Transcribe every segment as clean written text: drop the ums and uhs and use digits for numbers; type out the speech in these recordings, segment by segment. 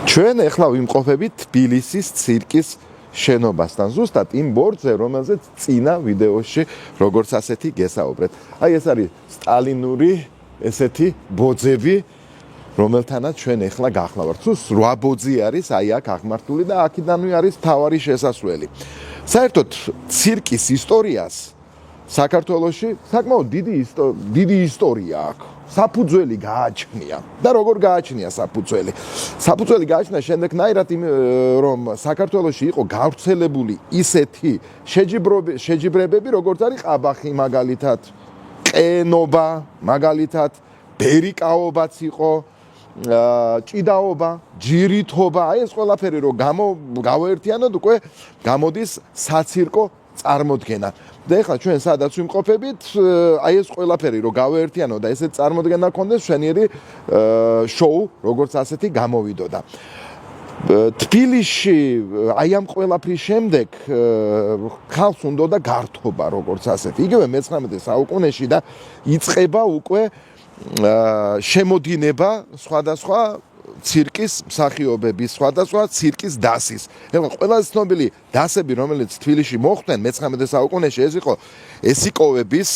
ჩვენ ახლა ვიმყოფებით თბილისის ცირკის შენობასთან, ზუსტად იმ ბორცზე, რომელზეც წინა ვიდეოში როგორც ასეთი გესაუბრეთ. აი ეს არის სტალინური ესეთი ბოძები, რომელთანაც ჩვენ ახლა გახლავართ. სულ 8 ბოძი არის აი აქ აღმართული და აქედანვე არის მთავარი შესასვლელი. საერთოდ ცირკის ისტორიას საქართველოში საკმაოდ დიდი ისტორია აქვს. საფუძველი გააჩნია და როგორ გააჩნია საფუძველი? საფუძველი გააჩნია შემდეგნაირად, რომ საქართველოში იყო გავრცელებული ისეთი შეჯიბრებები, როგორც არის ყაბახი მაგალითად, ყენობა მაგალითად, ბერიკაობაც იყო, ჭიდაობა, ჯირითობა, აი ეს ყველაფერი რომ გავაერთიანოთ, უკვე გამოდის საცირკო წარმოდგენა. და ეხლა ჩვენ სადაც ვიმყოფებით, აი ეს ყველაფერი რომ გავაერთიანო და ესეთ წარმოდგენა გქონდეს, მშვენიერი შოუ როგორც ასეთი გამოვიდოდა. თბილისში აი ამ ყველაფრის შემდეგ ხალხს უნდოდა გართობა როგორც ასეთი. იგივე მე-19 საუკუნეში და იწყება უკვე შემოდინება სხვადასხვა ცირკის მსახიობების, სხვადასხვა ცირკის დასის. ეხლა ყველაზე ცნობილი დასები, რომელიც თბილისში მოხდნენ მე-19 საუკუნეში, ეს იყო ესიკოვების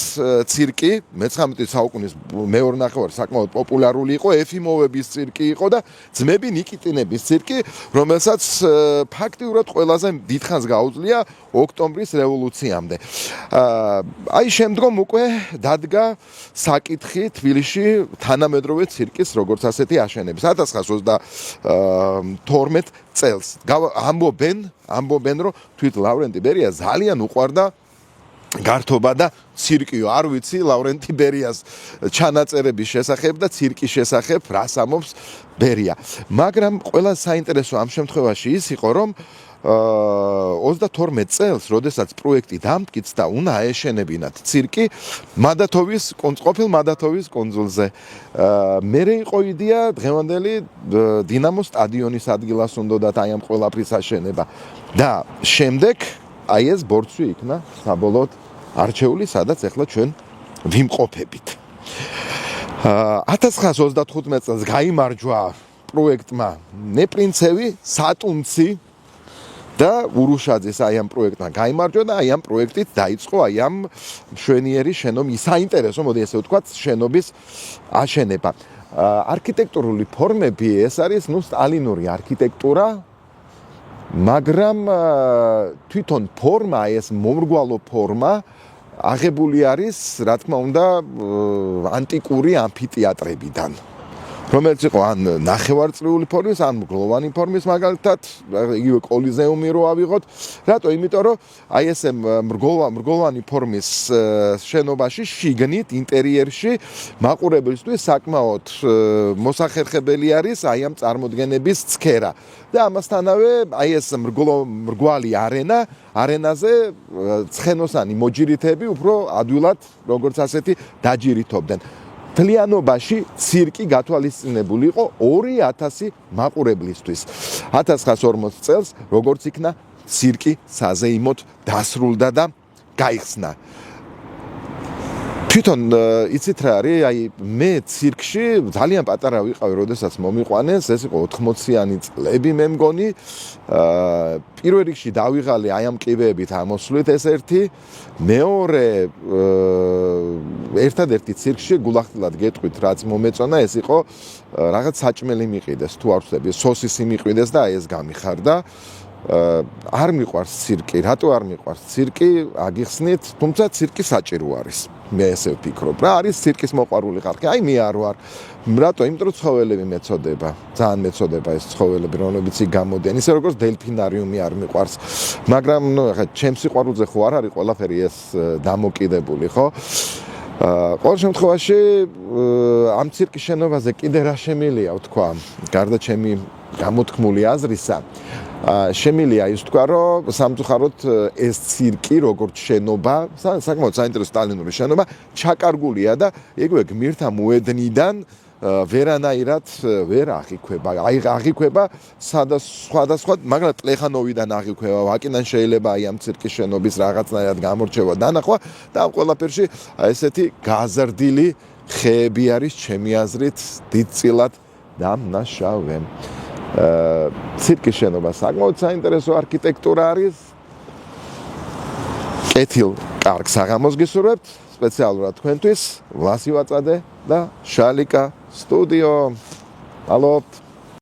ცირკი, მე-19 საუკუნის მეორე ნახევარი საკმაოდ პოპულარული იყო, ეფიმოვების ცირკი იყო და ძმები ნიკიტინების ცირკი, რომელსაც ფაქტიურად ყველაზე დიდხანს გაუძლია ოქტომბრის რევოლუციამდე. აი შემდგომ უკვე დადგა საკითხი თბილისში თანამედროვე ცირკის როგორც ასეთი აშენების. 1922 წელს ამბობენ, რომ თვით ლავრენტი ბერია ძალიან უყვარდა გართობა და ცირკიო. არ ვიცი ლავრენტი ბერიას ჩანაწერების შესახებ და ცირკის შესახებ რას ამბობს ბერია. მაგრამ ყველა საინტერესო ამ შემთხვევაში ის იყო, რომ 22 წელს, როდესაც პროექტი დამტკიცდა, უნდა აეშენებინათ ცირკი ყოფილ მადათოვის კუნძულზე. მერე იყო იდეა დღევანდელი დინამოს სტადიონის ადგილას უნდათ აი ამ ყველაფრის აშენება. და შემდეგ აი ეს ბორცვი იქნა საბოლოოდ არჩეული, სადაც ახლა ჩვენ ვიმყოფებით. 1935 წელს გაიმარჯვა პროექტმა ნეპრინცევი, სატუნცი და ურუშაძეს აი ამ პროექტმა გაიმარჯვა და აი ამ პროექტით დაიწყო აი ამ მშვენიერი შენობის, საინტერესო, მოდი ესე ვთქვათ, შენობის აშენება. არქიტექტურული ფორმები, ეს არის სტალინური არქიტექტურა, მაგრამ თვითონ ფორმა, ეს მომრგვალო ფორმა აღებული არის, რა თქმა უნდა, ანტიკური ამფითეატრებიდან, რომელიც იყო ან ნახევარწრიული ფორმის, ან მრგლოვანი ფორმის, მაგალითად, იგივე კოლიზეუმი რო ავიღოთ. რატო? იმიტომ რომ აი ესე მრგლოვანი ფორმის შენობაში შიგნით ინტერიერში მაყურებლისთვის საკმაოდ მოსახერხებელი არის აი ამ წარმოდგენების ცქერა. და ამასთანავე აი ეს მრგვალი არენაზე ცხენოსანი მოჯირითები უფრო ადვილად როგორც ასეთი დაჯირითობდნენ. თლიანობაში ცირკი გათვალისწინებული იყო 2000 მაყურებლისთვის. 1940 წელს როგორც იქნა ცირკი საზეიმოდ დასრულდა და გაიხსნა. თვითონ იცით რა არის, აი მე ცირკში ძალიან პატარა ვიყავი, როდესაც მომიყვანეს, ეს იყო 80-იანი წლები მე მგონი. პირველ რიგში დავიღალე აი ამ კიბეებით ამოსვლით ეს ერთი, მეორე ერთადერთი ცირკში გულახდილად გეტყვით, რაც მომეწონა, ეს იყო რაღაც საჭმელი მიყიდეს, თუ არ ვცდები, სოსისი მიყიდეს და აი ეს გამიხარდა. არ მიყვარს ცირკი, რატო არ მიყვარს ცირკი? აგიხსნით, თუმცა ცირკი საჭირო არის. მე ესე ვფიქრობ რა, არის ცირკის მოყვარული ხალხი. აი მე არ ვარ. რატო? იმიტომ რომ ცხოველები მეწოდება, ძალიან მეწოდება ეს ცხოველები, რომლებიც იქ გამოდიან. ისე როგორც დელფინარიუმი არ მიყვარს. მაგრამ ხა ჩემს სიყვარულზე ხო არ არის ყველაფერი ეს დამოკიდებული, ხო? ყოველ შემთხვევაში ამ ცირკის შენობაზე კიდე რა შემილია ვთქვა, გარდა ჩემი გამოთქმული აზრისა, შემილია ის თქვა, რომ სამწუხაროდ ეს ცირკი როგორც შენობა, საკმაოდ საინტერესო სტალინური შენობა, ჩაკარგულია და იგივე გმირთა მოედნიდან ვერანაირად ვერ აღიქვება. აი აღიქვება სხვადასხვა, მაგრამ პლეხანოვიდან აღიქვება, ვაკიდან შეიძლება აი ამ ცირკის შენობის რაღაცნაირად გამორჩევა დანახვა და ამ ყველაფერში ესეთი გაზრდილი ხეები არის ჩემი აზრით დიდწილად დამნაშავე. ცირკის შენობა საკმაოდ საინტერესო არქიტექტურა არის. კეთილ კარგ საღამოს გისურვებთ სპეციალურად თქვენთვის. ვლასი ვაწადე და შალიკა სტუდიო. Алло.